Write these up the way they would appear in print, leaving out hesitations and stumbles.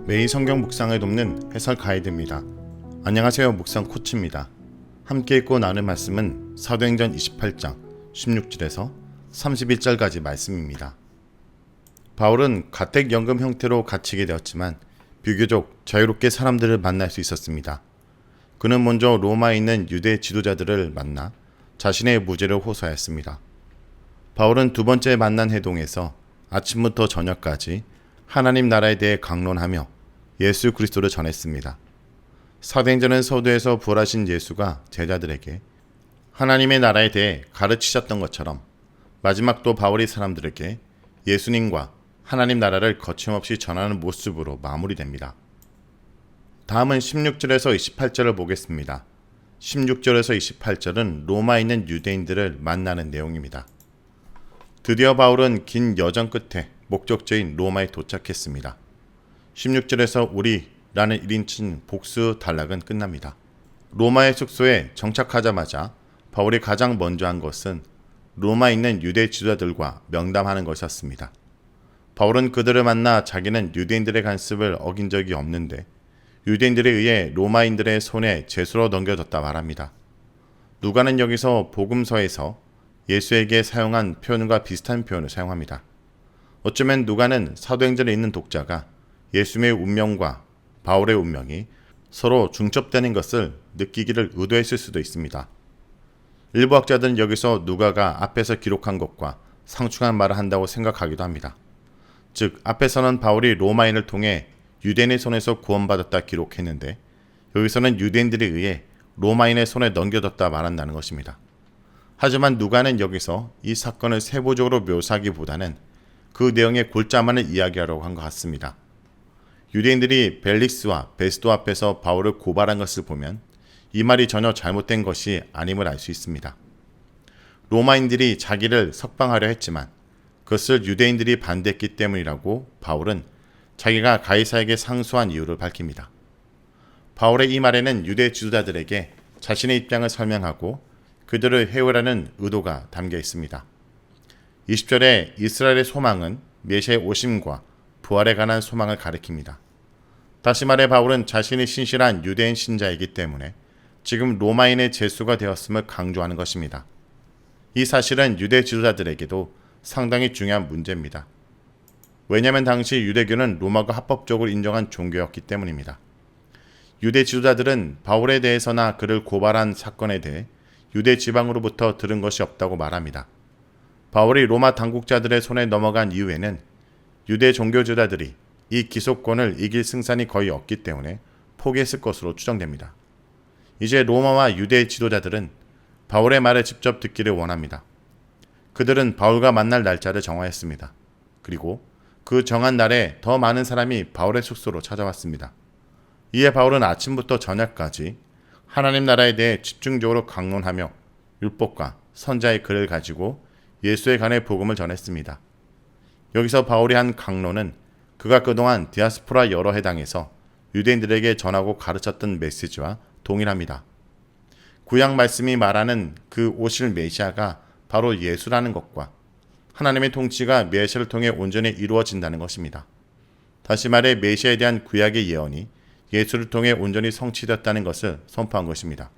매일 성경 묵상을 돕는 해설 가이드입니다. 안녕하세요. 묵상 코치입니다. 함께 읽고 나눌 말씀은 사도행전 28장 16절에서 31절까지 말씀입니다. 바울은 가택연금 형태로 갇히게 되었지만 비교적 자유롭게 사람들을 만날 수 있었습니다. 그는 먼저 로마에 있는 유대 지도자들을 만나 자신의 무죄를 호소하였습니다. 바울은 두 번째 만난 회동에서 아침부터 저녁까지 하나님 나라에 대해 강론하며 예수 그리스도를 전했습니다. 사도행전은 서두에서 부활하신 예수가 제자들에게 하나님의 나라에 대해 가르치셨던 것처럼 마지막도 바울이 사람들에게 예수님과 하나님 나라를 거침없이 전하는 모습으로 마무리됩니다. 다음은 16절에서 28절을 보겠습니다. 16절에서 28절은 로마에 있는 유대인들을 만나는 내용입니다. 드디어 바울은 긴 여정 끝에 목적지인 로마에 도착했습니다. 16절에서 우리라는 1인칭 복수 단락은 끝납니다. 로마의 숙소에 정착하자마자 바울이 가장 먼저 한 것은 로마에 있는 유대 지도자들과 명담하는 것이었습니다. 바울은 그들을 만나 자기는 유대인들의 간섭을 어긴 적이 없는데 유대인들에 의해 로마인들의 손에 죄수로 넘겨졌다 말합니다. 누가는 여기서 복음서에서 예수에게 사용한 표현과 비슷한 표현을 사용합니다. 어쩌면 누가는 사도행전에 있는 독자가 예수님의 운명과 바울의 운명이 서로 중첩되는 것을 느끼기를 의도했을 수도 있습니다. 일부 학자들은 여기서 누가가 앞에서 기록한 것과 상충한 말을 한다고 생각하기도 합니다. 즉, 앞에서는 바울이 로마인을 통해 유대인의 손에서 구원받았다 기록했는데 여기서는 유대인들에 의해 로마인의 손에 넘겨졌다 말한다는 것입니다. 하지만 누가는 여기서 이 사건을 세부적으로 묘사하기보다는 그 내용의 골자만을 이야기하려고 한 것 같습니다. 유대인들이 벨릭스와 베스도 앞에서 바울을 고발한 것을 보면 이 말이 전혀 잘못된 것이 아님을 알 수 있습니다. 로마인들이 자기를 석방하려 했지만 그것을 유대인들이 반대했기 때문이라고 바울은 자기가 가이사에게 상소한 이유를 밝힙니다. 바울의 이 말에는 유대 지도자들에게 자신의 입장을 설명하고 그들을 해오라는 의도가 담겨 있습니다. 20절에 이스라엘의 소망은 메시아의 오심과 부활에 관한 소망을 가리킵니다. 다시 말해 바울은 자신이 신실한 유대인 신자이기 때문에 지금 로마인의 죄수가 되었음을 강조하는 것입니다. 이 사실은 유대 지도자들에게도 상당히 중요한 문제입니다. 왜냐하면 당시 유대교는 로마가 합법적으로 인정한 종교였기 때문입니다. 유대 지도자들은 바울에 대해서나 그를 고발한 사건에 대해 유대 지방으로부터 들은 것이 없다고 말합니다. 바울이 로마 당국자들의 손에 넘어간 이후에는 유대 종교 지도자들이 이 기소권을 이길 승산이 거의 없기 때문에 포기했을 것으로 추정됩니다. 이제 로마와 유대 지도자들은 바울의 말을 직접 듣기를 원합니다. 그들은 바울과 만날 날짜를 정하였습니다. 그리고 그 정한 날에 더 많은 사람이 바울의 숙소로 찾아왔습니다. 이에 바울은 아침부터 저녁까지 하나님 나라에 대해 집중적으로 강론하며 율법과 선자의 글을 가지고 예수에 관해 복음을 전했습니다. 여기서 바울이 한 강론은 그가 그동안 디아스포라 여러 해당에서 유대인들에게 전하고 가르쳤던 메시지와 동일합니다. 구약 말씀이 말하는 그 오실 메시아가 바로 예수라는 것과 하나님의 통치가 메시아를 통해 온전히 이루어진다는 것입니다. 다시 말해 메시아에 대한 구약의 예언이 예수를 통해 온전히 성취되었다는 것을 선포한 것입니다.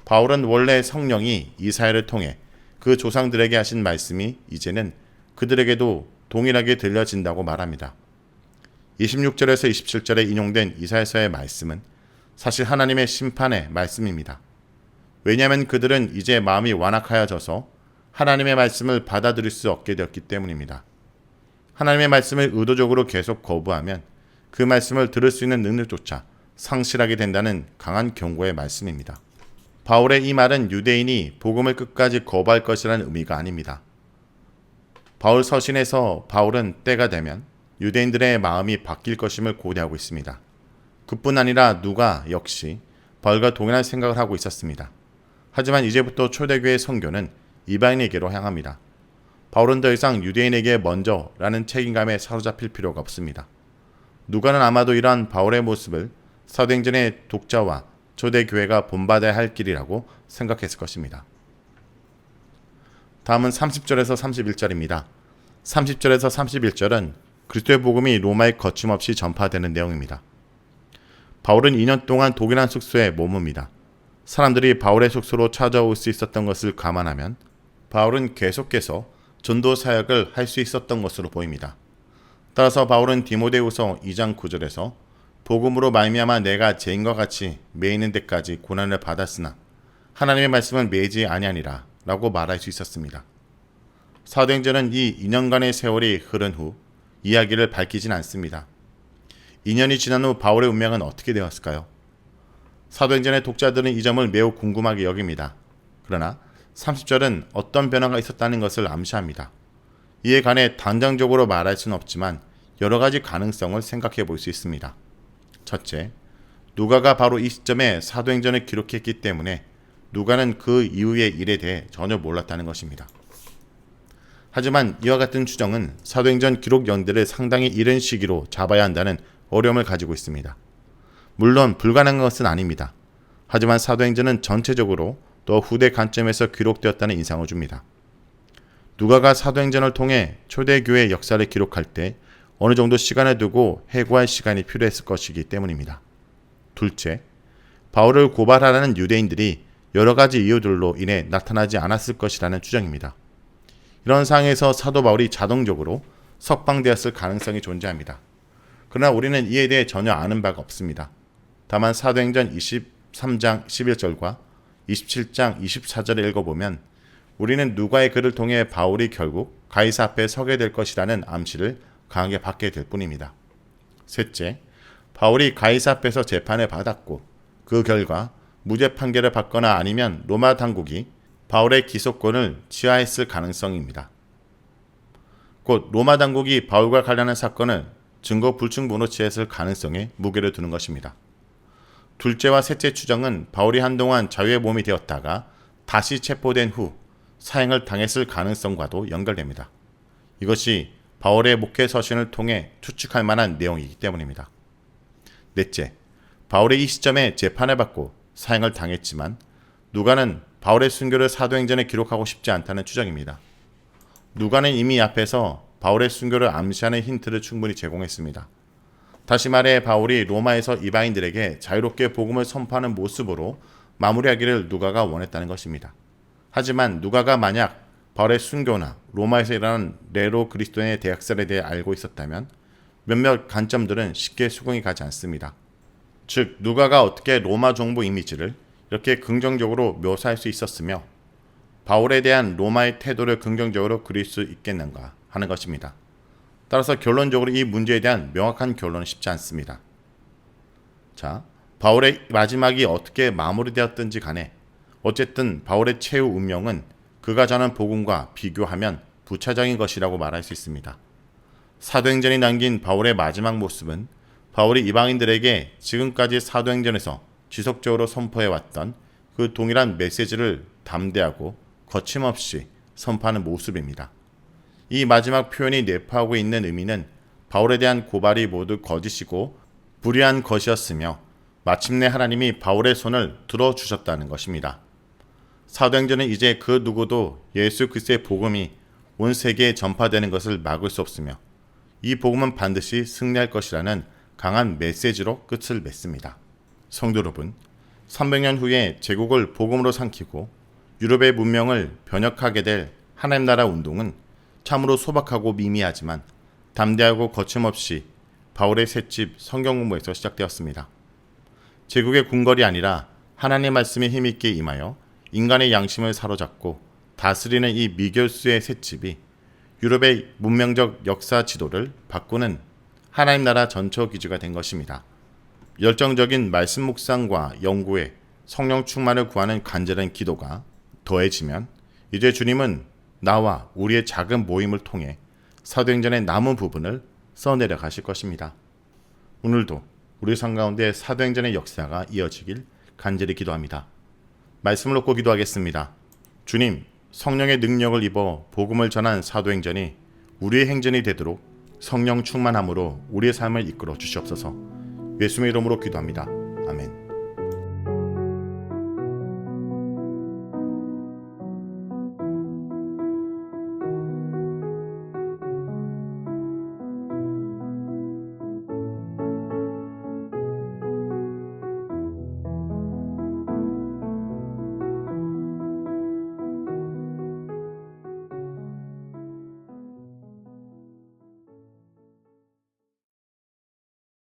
바울은 원래 성령이 이사야를 통해 그 조상들에게 하신 말씀이 이제는 그들에게도 동일하게 들려진다고 말합니다. 26절에서 27절에 인용된 이사야서의 말씀은 사실 하나님의 심판의 말씀입니다. 왜냐하면 그들은 이제 마음이 완악하여져서 하나님의 말씀을 받아들일 수 없게 되었기 때문입니다. 하나님의 말씀을 의도적으로 계속 거부하면 그 말씀을 들을 수 있는 능력조차 상실하게 된다는 강한 경고의 말씀입니다. 바울의 이 말은 유대인이 복음을 끝까지 거부할 것이라는 의미가 아닙니다. 바울 서신에서 바울은 때가 되면 유대인들의 마음이 바뀔 것임을 고대하고 있습니다. 그뿐 아니라 누가 역시 바울과 동일한 생각을 하고 있었습니다. 하지만 이제부터 초대교회의 선교는 이방인에게로 향합니다. 바울은 더 이상 유대인에게 먼저라는 책임감에 사로잡힐 필요가 없습니다. 누가는 아마도 이러한 바울의 모습을 사도행전의 독자와 초대교회가 본받아야 할 길이라고 생각했을 것입니다. 다음은 30절에서 31절입니다. 30절에서 31절은 그리스도의 복음이 로마에 거침없이 전파되는 내용입니다. 바울은 2년 동안 독일한 숙소에 머뭅니다. 사람들이 바울의 숙소로 찾아올 수 있었던 것을 감안하면 바울은 계속해서 전도 사역을 할 수 있었던 것으로 보입니다. 따라서 바울은 디모데후서 2장 9절에서 복음으로 말미암아 내가 죄인과 같이 매이는 데까지 고난을 받았으나 하나님의 말씀은 매이지 아니하니라 라고 말할 수 있었습니다. 사도행전은 이 2년간의 세월이 흐른 후 이야기를 밝히진 않습니다. 2년이 지난 후 바울의 운명은 어떻게 되었을까요? 사도행전의 독자들은 이 점을 매우 궁금하게 여깁니다. 그러나 30절은 어떤 변화가 있었다는 것을 암시합니다. 이에 관해 단정적으로 말할 수는 없지만 여러 가지 가능성을 생각해 볼 수 있습니다. 첫째, 누가가 바로 이 시점에 사도행전을 기록했기 때문에 누가는 그 이후의 일에 대해 전혀 몰랐다는 것입니다. 하지만 이와 같은 추정은 사도행전 기록 연대를 상당히 이른 시기로 잡아야 한다는 어려움을 가지고 있습니다. 물론 불가능한 것은 아닙니다. 하지만 사도행전은 전체적으로 또 후대 관점에서 기록되었다는 인상을 줍니다. 누가가 사도행전을 통해 초대교회의 역사를 기록할 때 어느 정도 시간을 두고 해고할 시간이 필요했을 것이기 때문입니다. 둘째, 바울을 고발하라는 유대인들이 여러 가지 이유들로 인해 나타나지 않았을 것이라는 추정입니다. 이런 상황에서 사도 바울이 자동적으로 석방되었을 가능성이 존재합니다. 그러나 우리는 이에 대해 전혀 아는 바가 없습니다. 다만 사도행전 23장 11절과 27장 24절을 읽어보면 우리는 누가의 글을 통해 바울이 결국 가이사 앞에 서게 될 것이라는 암시를 강하게 받게 될 뿐입니다. 셋째, 바울이 가이사 앞에서 재판을 받았고 그 결과 무죄 판결을 받거나 아니면 로마 당국이 바울의 기소권을 취하했을 가능성입니다. 곧 로마 당국이 바울과 관련한 사건을 증거 불충분으로 취했을 가능성에 무게를 두는 것입니다. 둘째와 셋째 추정은 바울이 한동안 자유의 몸이 되었다가 다시 체포된 후 사형을 당했을 가능성과도 연결됩니다. 이것이 바울의 목회 서신을 통해 추측할 만한 내용이기 때문입니다. 넷째, 바울이 이 시점에 재판을 받고 사형을 당했지만 누가는 바울의 순교를 사도행전에 기록하고 싶지 않다는 추정입니다. 누가는 이미 앞에서 바울의 순교를 암시하는 힌트를 충분히 제공했습니다. 다시 말해 바울이 로마에서 이방인들에게 자유롭게 복음을 선포하는 모습으로 마무리하기를 누가가 원했다는 것입니다. 하지만 누가가 만약 바울의 순교나 로마에서 일어난 네로 그리스도인의 대학살에 대해 알고 있었다면 몇몇 관점들은 쉽게 수긍이 가지 않습니다. 즉 누가가 어떻게 로마 정부 이미지를 이렇게 긍정적으로 묘사할 수 있었으며 바울에 대한 로마의 태도를 긍정적으로 그릴 수 있겠는가 하는 것입니다. 따라서 결론적으로 이 문제에 대한 명확한 결론은 쉽지 않습니다. 자, 바울의 마지막이 어떻게 마무리되었든지 간에 어쨌든 바울의 최후 운명은 그가 전한 복음과 비교하면 부차적인 것이라고 말할 수 있습니다. 사도행전이 남긴 바울의 마지막 모습은 바울이 이방인들에게 지금까지 사도행전에서 지속적으로 선포해왔던 그 동일한 메시지를 담대하고 거침없이 선포하는 모습입니다. 이 마지막 표현이 내포하고 있는 의미는 바울에 대한 고발이 모두 거짓이고 불의한 것이었으며 마침내 하나님이 바울의 손을 들어주셨다는 것입니다. 사도행전은 이제 그 누구도 예수 그리스도의 복음이 온 세계에 전파되는 것을 막을 수 없으며 이 복음은 반드시 승리할 것이라는 강한 메시지로 끝을 맺습니다. 성도 여러분, 300년 후에 제국을 복음으로 삼키고 유럽의 문명을 변혁하게 될 하나님 나라 운동은 참으로 소박하고 미미하지만 담대하고 거침없이 바울의 셋집 성경 공부에서 시작되었습니다. 제국의 궁궐이 아니라 하나님의 말씀에 힘있게 임하여 인간의 양심을 사로잡고 다스리는 이 미결수의 셋집이 유럽의 문명적 역사 지도를 바꾸는 하나님 나라 전초 기주가 된 것입니다. 열정적인 말씀 묵상과 연구에 성령 충만을 구하는 간절한 기도가 더해지면 이제 주님은 나와 우리의 작은 모임을 통해 사도행전의 남은 부분을 써내려 가실 것입니다. 오늘도 우리 삶 가운데 사도행전의 역사가 이어지길 간절히 기도합니다. 말씀을 놓고 기도하겠습니다. 주님, 성령의 능력을 입어 복음을 전한 사도행전이 우리의 행전이 되도록 성령 충만함으로 우리의 삶을 이끌어 주시옵소서. 예수님의 이름으로 기도합니다.